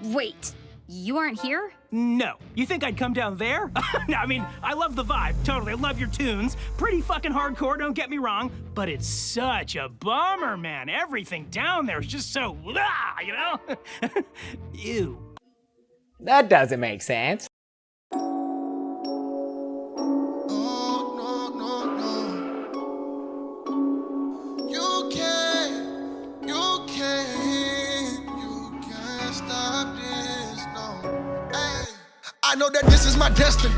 Wait, you aren't here? No. You think I'd come down there? No, I mean, I love the vibe, totally. I love your tunes. Pretty fucking hardcore, don't get me wrong. But it's such a bummer, man. Everything down there is just so, you know? Ew. That doesn't make sense. I know that this is my destiny.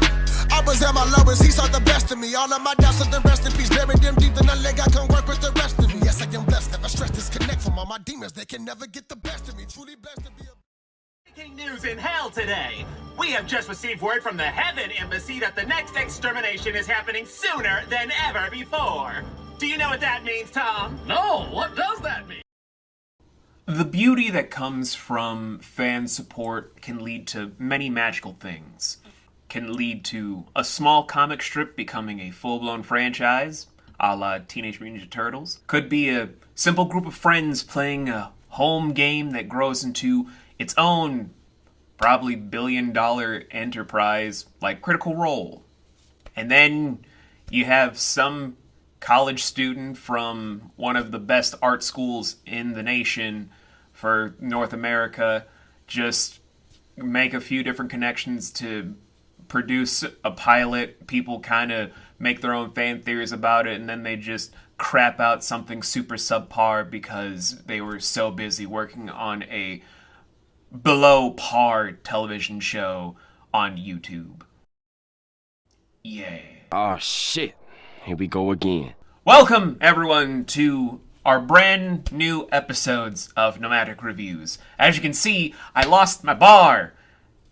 I was at my lowest, he saw the best of me. All of my doubts are the rest in peace. Buried them deep, then I let God come work with the rest of me. Yes, I am blessed, never stress, disconnect from all my demons. They can never get the best of me. Truly blessed to be a... Breaking news in hell today. We have just received word from the Heaven Embassy that the next extermination is happening sooner than ever before. Do you know what that means, Tom? No, what does that mean? The beauty that comes from fan support can lead to many magical things. Can lead to a small comic strip becoming a full-blown franchise, a la Teenage Mutant Ninja Turtles. Could be a simple group of friends playing a home game that grows into its own, probably billion-dollar enterprise like Critical Role. And then you have some college student from one of the best art schools in the nation for North America just make a few different connections to produce a pilot. People kind of make their own fan theories about it, and then they just crap out something super subpar because they were so busy working on a below par television show on YouTube. Yay. Oh shit. Here we go again. Welcome, everyone, to our brand new episodes of Nomadic Reviews. As you can see, I lost my bar.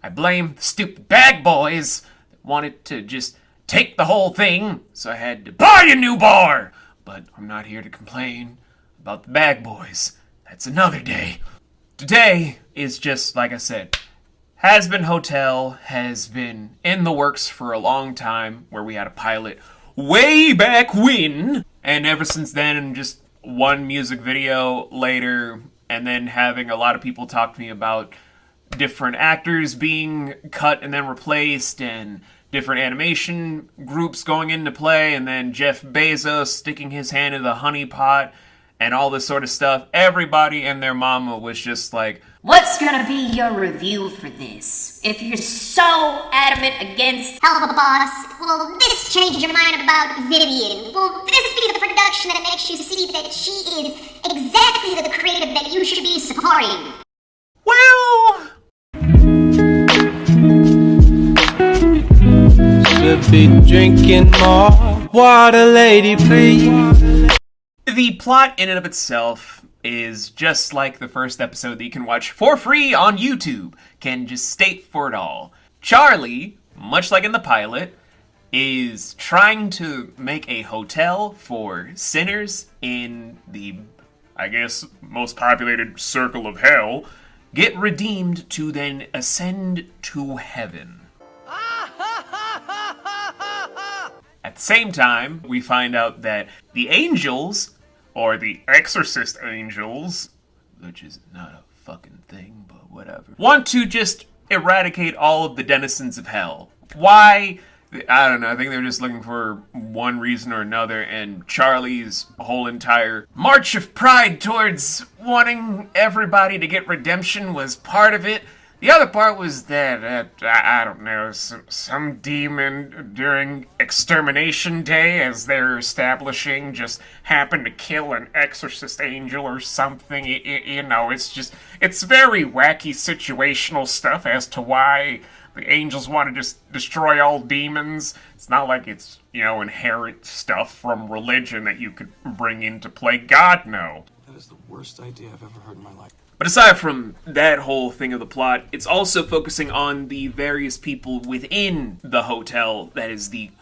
I blame the stupid bag boys that wanted to just take the whole thing, so I had to buy a new bar. But I'm not here to complain about the bag boys. That's another day. Today is just, like I said, Hazbin Hotel has been in the works for a long time, where we had a pilot way back when, and ever since then, just one music video later, and then having a lot of people talk to me about different actors being cut and then replaced, and different animation groups going into play, and then Jeff Bezos sticking his hand in the honey pot, and all this sort of stuff. Everybody and their mama was just like, what's gonna be your review for this? If you're so adamant against Helluva Boss, will this change your mind about Vivienne? Will this be the production that makes you see that she is exactly the creative that you should be supporting? well, Should be drinking more water, lady, please. the plot in and of itself is just like the first episode that you can watch for free on YouTube. Can just state for it all. Charlie, much like in the pilot, is trying to make a hotel for sinners in the, I guess, most populated circle of hell, get redeemed to then ascend to heaven. At the same time, we find out that the angels, or the exorcist angels, which is not a fucking thing, but whatever, want to just eradicate all of the denizens of hell. Why? I don't know. I think they're just looking for one reason or another, and Charlie's whole entire march of pride towards wanting everybody to get redemption was part of it. The other part was that, I don't know, some demon during Extermination Day, as they're establishing, just happened to kill an exorcist angel or something. You know, it's very wacky situational stuff as to why the angels want to just destroy all demons. It's not like it's, you know, inherent stuff from religion that you could bring into play. God, no. That is the worst idea I've ever heard in my life. But aside from that whole thing of the plot, it's also focusing on the various people within the hotel that is the,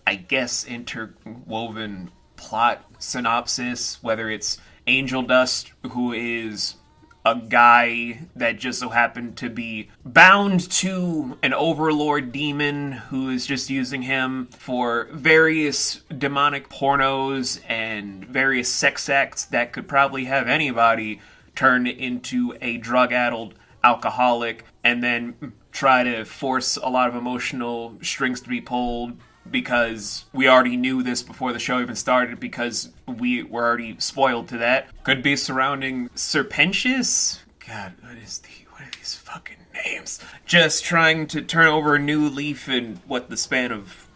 I guess, interwoven plot synopsis, whether it's Angel Dust, who is a guy that just so happened to be bound to an overlord demon who is just using him for various demonic pornos and various sex acts that could probably have anybody turn into a drug-addled alcoholic, and then try to force a lot of emotional strings to be pulled because we already knew this before the show even started because we were already spoiled to that. Could be surrounding Serpentius? God, what are these fucking names? Just trying to turn over a new leaf in, the span of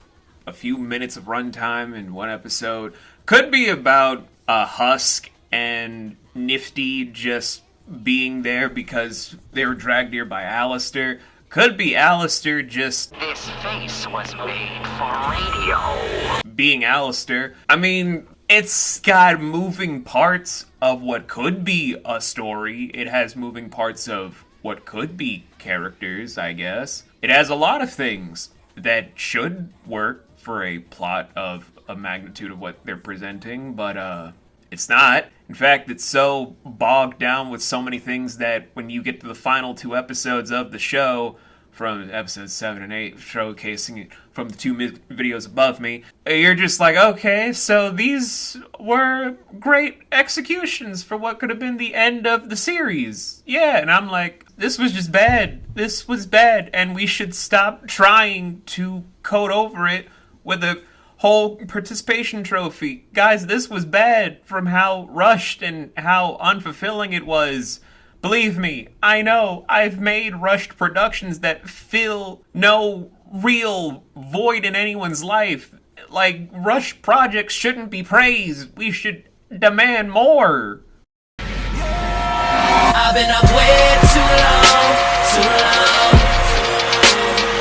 a few minutes of runtime in one episode. Could be about Husk and Nifty just being there because they were dragged here by Alistair. Could be Alistair just... This face was made for radio. Being Alistair. I mean, it's got moving parts of what could be a story. It has moving parts of what could be characters, I guess. It has a lot of things that should work for a plot of a magnitude of what they're presenting, but it's not. In fact, it's so bogged down with so many things that when you get to the final 2 episodes of the show, from episodes 7 and 8, showcasing it from the 2 videos above me, you're just like, okay, so these were great executions for what could have been the end of the series. Yeah, and I'm like, this was just bad. This was bad, and we should stop trying to code over it with a whole participation trophy. Guys, this was bad from how rushed and how unfulfilling it was. Believe me, I know I've made rushed productions that fill no real void in anyone's life. Like, rushed projects shouldn't be praised. We should demand more. I've been up way too long, too long.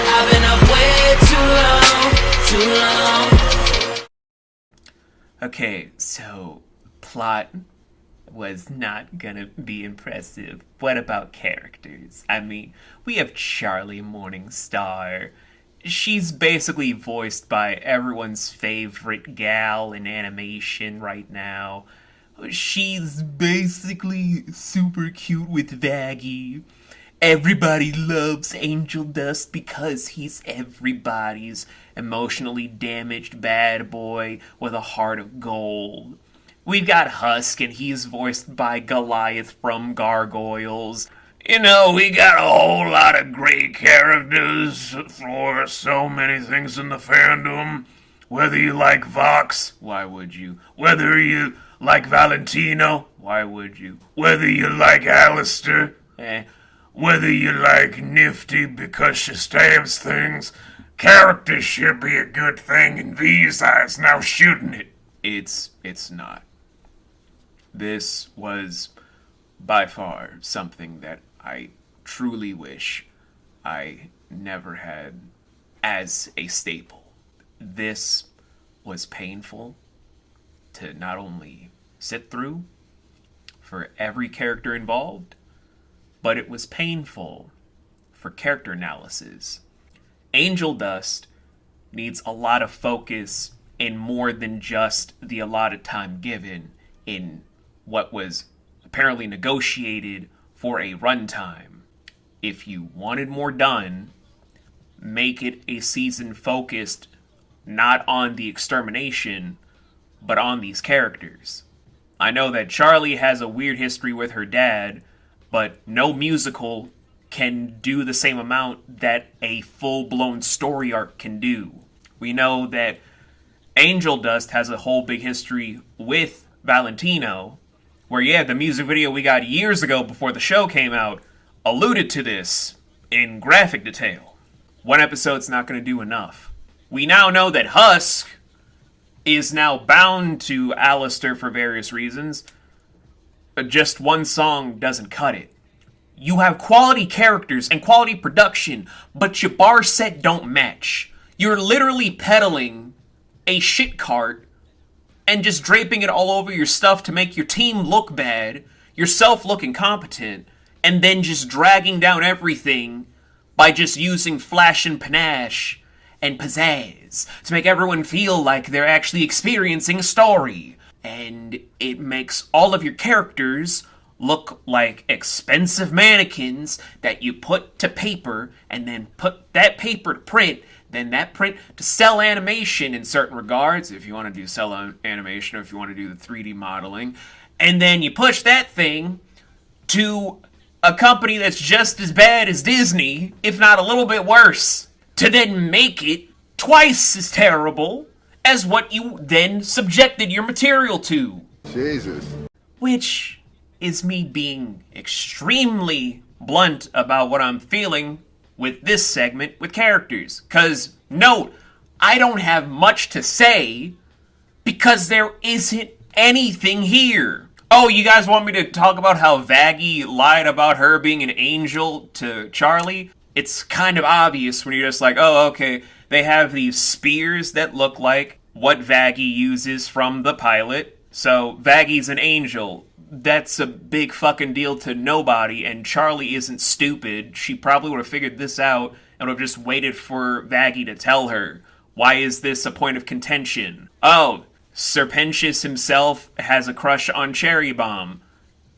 I've been up way too long, too long. Okay, so plot was not gonna be impressive. What about characters? I mean, we have Charlie Morningstar. She's basically voiced by everyone's favorite gal in animation right now. She's basically super cute with Vaggie. Everybody loves Angel Dust because he's everybody's emotionally damaged bad boy with a heart of gold. We've got Husk, and he's voiced by Goliath from Gargoyles. You know, we got a whole lot of great characters for so many things in the fandom. Whether you like Vox, why would you? Whether you like Valentino, why would you? Whether you like Alistair, whether you like Nifty because she stabs things, characters should be a good thing in these eyes, now shouldn't it? It's not. This was by far something that I truly wish I never had as a staple. This was painful to not only sit through for every character involved, but it was painful for character analysis. Angel Dust needs a lot of focus and more than just the allotted time given in what was apparently negotiated for a runtime. If you wanted more done, make it a season focused not on the extermination, but on these characters. I know that Charlie has a weird history with her dad, but no musical can do the same amount that a full-blown story arc can do. We know that Angel Dust has a whole big history with Valentino, where, yeah, the music video we got years ago before the show came out alluded to this in graphic detail. One episode's not going to do enough. We now know that Husk is now bound to Alistair for various reasons, but just one song doesn't cut it. You have quality characters and quality production, but your bar set don't match. You're literally peddling a shit cart and just draping it all over your stuff to make your team look bad, yourself look incompetent, and then just dragging down everything by just using flash and panache and pizzazz to make everyone feel like they're actually experiencing a story. And it makes all of your characters look like expensive mannequins that you put to paper and then put that paper to print, then that print to cell animation in certain regards, if you want to do cell animation or if you want to do the 3D modeling, and then you push that thing to a company that's just as bad as Disney, if not a little bit worse, to then make it twice as terrible as what you then subjected your material to. Jesus. Which is me being extremely blunt about what I'm feeling with this segment with characters. Cause, note, I don't have much to say because there isn't anything here. Oh, you guys want me to talk about how Vaggie lied about her being an angel to Charlie? It's kind of obvious when you're just like, oh, okay, they have these spears that look like what Vaggie uses from the pilot. So Vaggie's an angel. That's a big fucking deal to nobody, and Charlie isn't stupid. She probably would have figured this out and would have just waited for Vaggie to tell her. Why is this a point of contention? Oh, Serpentius himself has a crush on Cherry Bomb.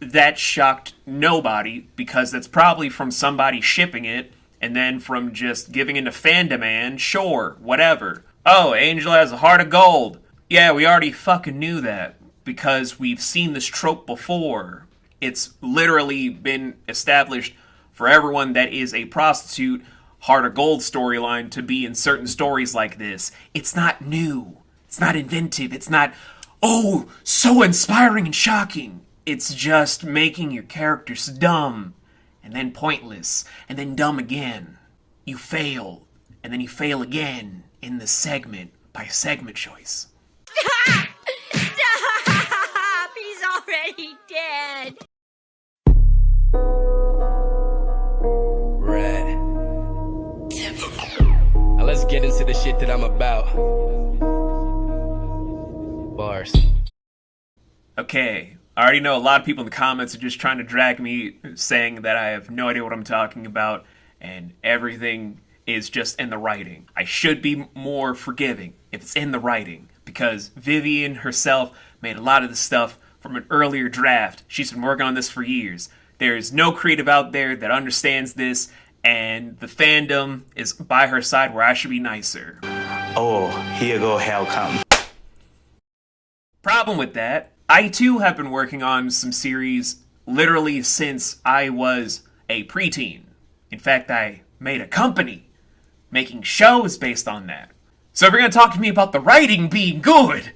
That shocked nobody, because that's probably from somebody shipping it, and then from just giving into fan demand, sure, whatever. Oh, Angel has a heart of gold. Yeah, we already fucking knew that, because we've seen this trope before. It's literally been established for everyone that is a prostitute heart of gold storyline to be in certain stories like this. It's not new. It's not inventive. It's not, oh, so inspiring and shocking. It's just making your characters dumb, and then pointless, and then dumb again. You fail, and then you fail again in the segment by segment choice. Stop! Stop! He's already dead. Right. Now let's get into the shit that I'm about. Bars. Okay, I already know a lot of people in the comments are just trying to drag me, saying that I have no idea what I'm talking about, and everything is just in the writing. I should be more forgiving if it's in the writing, because Vivienne herself made a lot of the stuff from an earlier draft. She's been working on this for years. There's no creative out there that understands this, and the fandom is by her side where I should be nicer. Oh, here go hell come. Problem with that, I too have been working on some series literally since I was a preteen. In fact, I made a company making shows based on that. So if you're going to talk to me about the writing being good,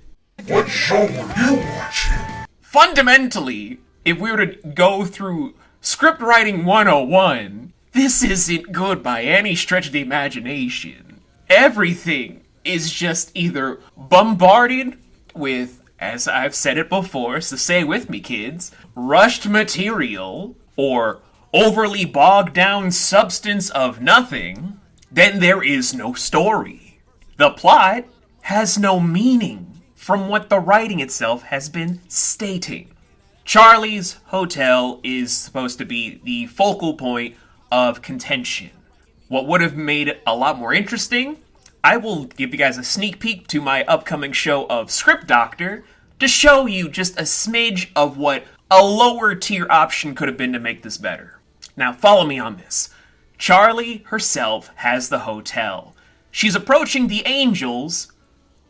What show were you watching? fundamentally, if we were to go through script writing 101, this isn't good by any stretch of the imagination. Everything is just either bombarded with, as I've said it before, so say with me, kids, rushed material, or overly bogged down substance of nothing, then there is no story. The plot has no meaning from what the writing itself has been stating. Charlie's Hotel is supposed to be the focal point of contention. What would have made it a lot more interesting, I will give you guys a sneak peek to my upcoming show of Script Doctor to show you just a smidge of what a lower tier option could have been to make this better. Now follow me on this. Charlie herself has the hotel. She's approaching the angels,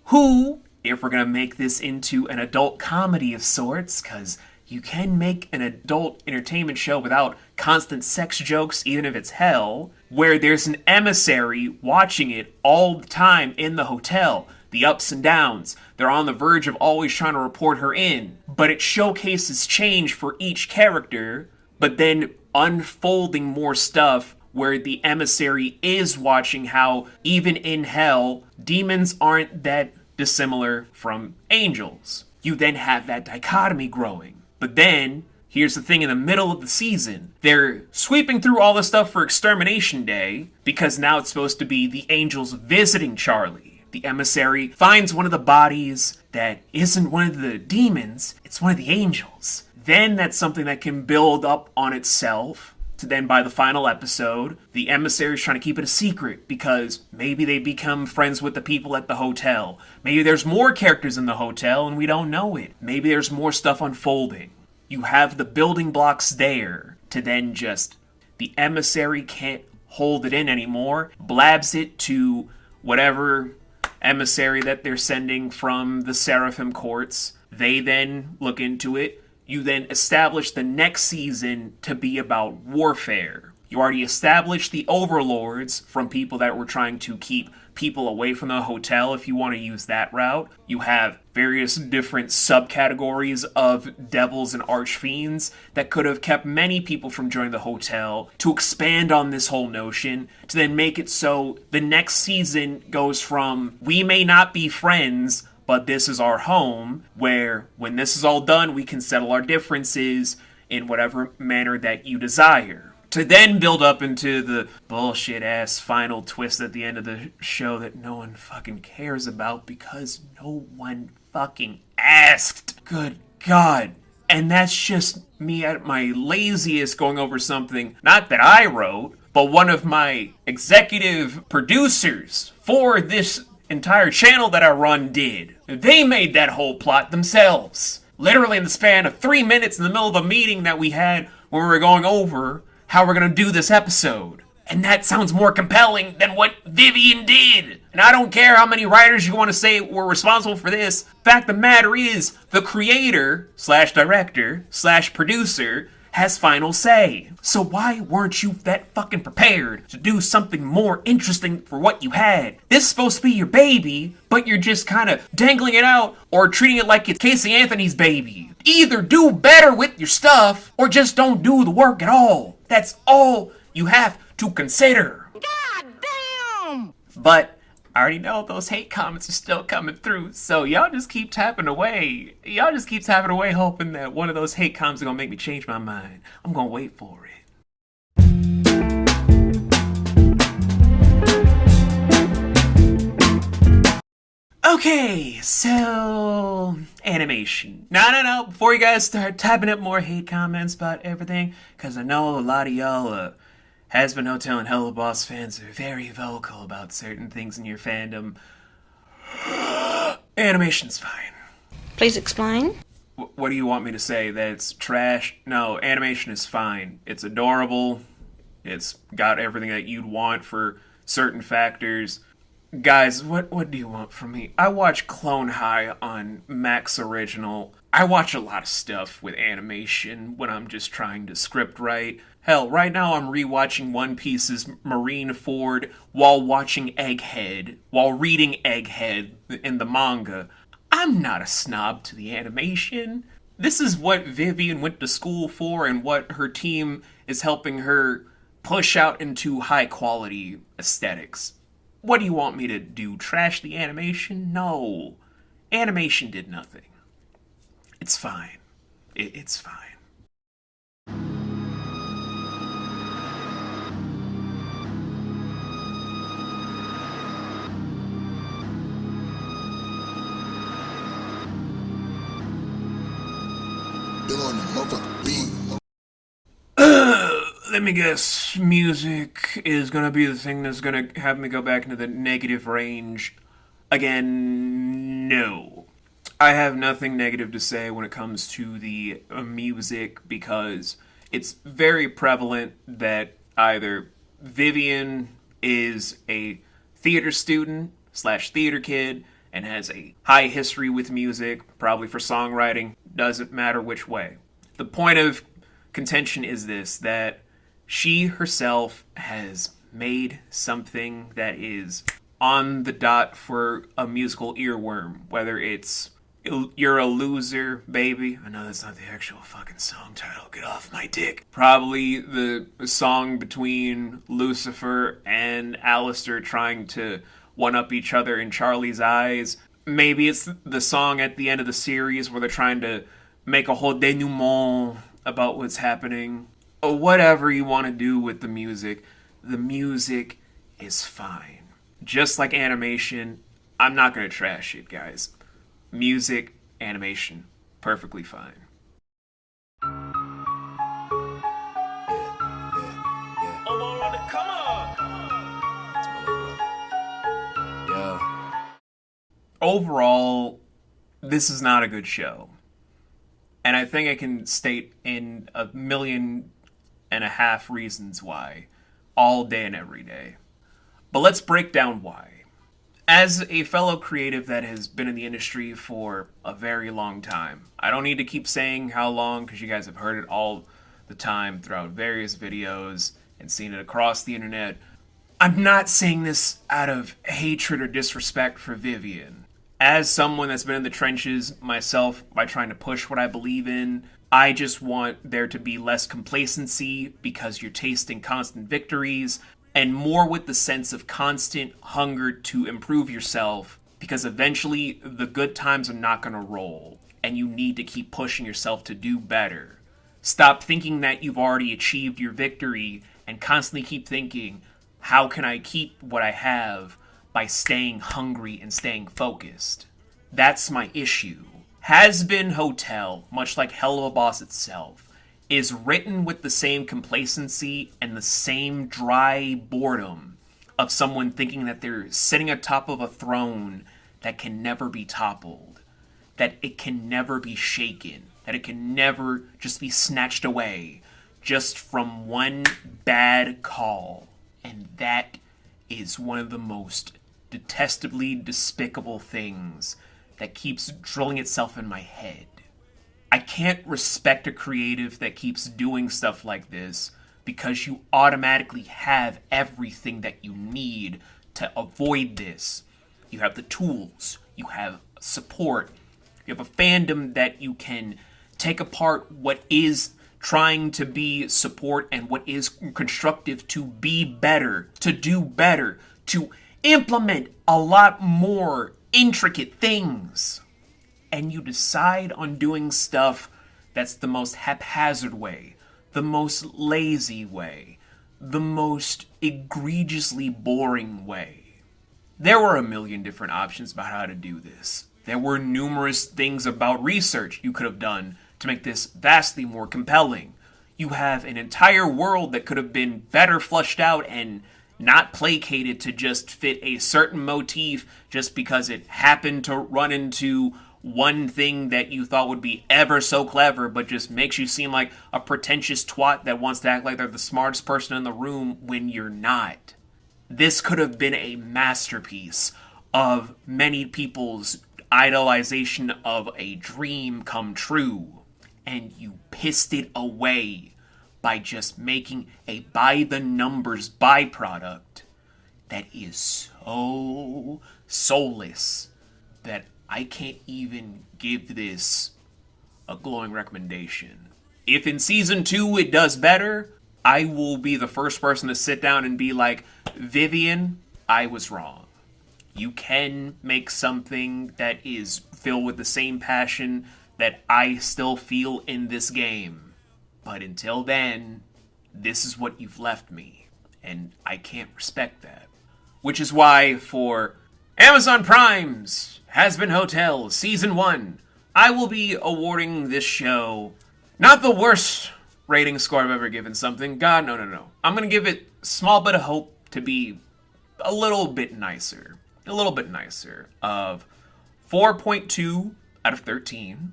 who, if we're going to make this into an adult comedy of sorts, because you can make an adult entertainment show without constant sex jokes, even if it's hell, where there's an emissary watching it all the time in the hotel. The ups and downs. They're on the verge of always trying to report her in. But it showcases change for each character, but then unfolding more stuff where the emissary is watching how, even in hell, demons aren't that dissimilar from angels. You then have that dichotomy growing. But then, here's the thing in the middle of the season. They're sweeping through all the stuff for Extermination Day, because now it's supposed to be the angels visiting Charlie. The emissary finds one of the bodies that isn't one of the demons, it's one of the angels. Then that's something that can build up on itself, to then by the final episode, the emissary's trying to keep it a secret, because maybe they become friends with the people at the hotel. Maybe there's more characters in the hotel and we don't know it. Maybe there's more stuff unfolding. You have the building blocks there to then just, the emissary can't hold it in anymore, blabs it to whatever emissary that they're sending from the Seraphim courts. They then look into it, You then establish the next season to be about warfare. You already established the overlords from people that were trying to keep people away from the hotel, if you want to use that route. You have various different subcategories of devils and archfiends that could have kept many people from joining the hotel, to expand on this whole notion, to then make it so the next season goes from, we may not be friends, but this is our home, where when this is all done, we can settle our differences in whatever manner that you desire. To then build up into the bullshit-ass final twist at the end of the show that no one fucking cares about because no one fucking asked. Good God. And that's just me at my laziest going over something, not that I wrote, but one of my executive producers for this entire channel that I run did. They made that whole plot themselves. Literally in the span of 3 minutes in the middle of a meeting that we had when we were going over how we're gonna do this episode. And that sounds more compelling than what Vivienne did. And I don't care how many writers you want to say were responsible for this. Fact of the matter is, the creator, slash director, slash producer, has final say. So why weren't you that fucking prepared to do something more interesting for what you had? This is supposed to be your baby, but you're just kind of dangling it out or treating it like it's Casey Anthony's baby. Either do better with your stuff or just don't do the work at all. That's all you have to consider. God damn! But I already know those hate comments are still coming through, so y'all just keep tapping away. Y'all just keep tapping away hoping that one of those hate comments are gonna make me change my mind. I'm gonna wait for it. Okay, so animation. No. Before you guys start typing up more hate comments about everything, because I know a lot of y'all Hazbin Hotel and Helluva Boss fans are very vocal about certain things in your fandom. Animation's fine. Please explain. What do you want me to say? That it's trash? No, animation is fine. It's adorable. It's got everything that you'd want for certain factors. Guys, what do you want from me? I watch Clone High on Max Original. I watch a lot of stuff with animation when I'm just trying to script write. Hell, right now I'm rewatching One Piece's Marineford while watching Egghead, while reading Egghead in the manga. I'm not a snob to the animation. This is what Vivienne went to school for and what her team is helping her push out into high quality aesthetics. What do you want me to do? Trash the animation? No. Animation did nothing. It's fine. It's fine. Let me guess, music is gonna be the thing that's gonna have me go back into the negative range again. No. I have nothing negative to say when it comes to the music because it's very prevalent that either Vivienne is a theater student / theater kid and has a high history with music, probably for songwriting, doesn't matter which way. The point of contention is this, that she herself has made something that is on the dot for a musical earworm, whether it's You're a Loser, Baby. I know that's not the actual fucking song title. Get off my dick. Probably the song between Lucifer and Alistair trying to one-up each other in Charlie's Eyes. Maybe it's the song at the end of the series where they're trying to make a whole denouement about what's happening. Or whatever you want to do with the music is fine. Just like animation, I'm not going to trash it, guys. Music, animation, perfectly fine. Overall, this is not a good show. And I think I can state in 1.5 million reasons why, all day and every day. But let's break down why. As a fellow creative that has been in the industry for a very long time, I don't need to keep saying how long because you guys have heard it all the time throughout various videos and seen it across the internet. I'm not saying this out of hatred or disrespect for Vivienne. As someone that's been in the trenches myself by trying to push what I believe in, I just want there to be less complacency because you're tasting constant victories, and more with the sense of constant hunger to improve yourself, because eventually the good times are not going to roll, and you need to keep pushing yourself to do better. Stop thinking that you've already achieved your victory, and constantly keep thinking, how can I keep what I have by staying hungry and staying focused? That's my issue. Hazbin Hotel, much like Helluva Boss itself, is written with the same complacency and the same dry boredom of someone thinking that they're sitting atop of a throne that can never be toppled, that it can never be shaken, that it can never just be snatched away just from one bad call. And that is one of the most detestably despicable things that keeps drilling itself in my head. I can't respect a creative that keeps doing stuff like this because you automatically have everything that you need to avoid this. You have the tools, you have support, you have a fandom that you can take apart what is trying to be support and what is constructive to be better, to do better, to implement a lot more intricate things. And you decide on doing stuff that's the most haphazard way, the most lazy way, the most egregiously boring way. There were a million different options about how to do this. There were numerous things about research you could have done to make this vastly more compelling. You have an entire world that could have been better fleshed out and not placated to just fit a certain motif just because it happened to run into one thing that you thought would be ever so clever, but just makes you seem like a pretentious twat that wants to act like they're the smartest person in the room when you're not. This could have been a masterpiece of many people's idolization of a dream come true, and you pissed it away by just making a by-the-numbers byproduct that is so soulless that I can't even give this a glowing recommendation. If in Season 2 it does better, I will be the first person to sit down and be like, Vivienne, I was wrong. You can make something that is filled with the same passion that I still feel in this game. But until then, this is what you've left me, and I can't respect that. Which is why for Amazon Prime's Hazbin Hotel Season 1, I will be awarding this show not the worst rating score I've ever given something. God, no. I'm going to give it a small bit of hope to be a little bit nicer. Of 4.2 out of 13,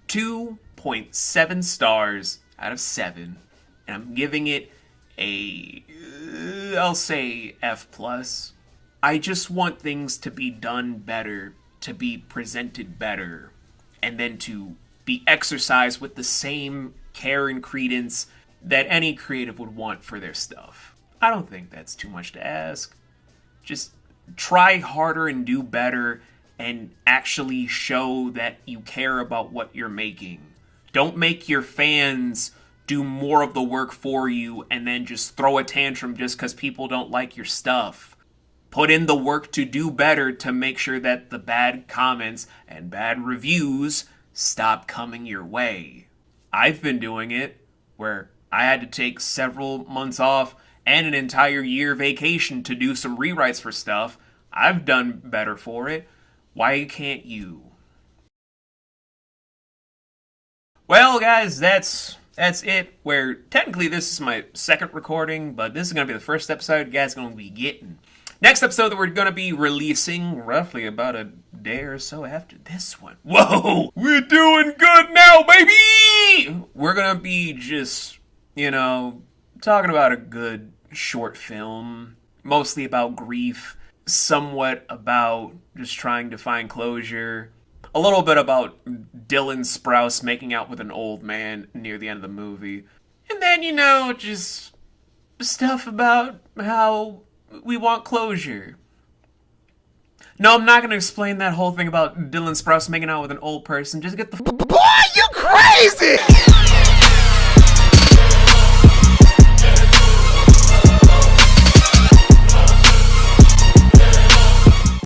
2.7 stars out of 7, and I'm giving it a, I'll say F+. I just want things to be done better, to be presented better, and then to be exercised with the same care and credence that any creative would want for their stuff. I don't think that's too much to ask. Just try harder and do better and actually show that you care about what you're making. Don't make your fans do more of the work for you and then just throw a tantrum just because people don't like your stuff. Put in the work to do better to make sure that the bad comments and bad reviews stop coming your way. I've been doing it where I had to take several months off and an entire year vacation to do some rewrites for stuff. I've done better for it. Why can't you? Well, guys, that's it. Where technically this is my second recording, but this is going to be the first episode you guys are going to be getting. Next episode that we're going to be releasing roughly about a day or so after this one. Whoa! We're doing good now, baby! We're going to be just, talking about a good short film, mostly about grief, somewhat about just trying to find closure. A little bit about Dylan Sprouse making out with an old man near the end of the movie. And then, you know, just stuff about how we want closure. No, I'm not going to explain that whole thing about Dylan Sprouse making out with an old person. Just get the... Boy, you crazy!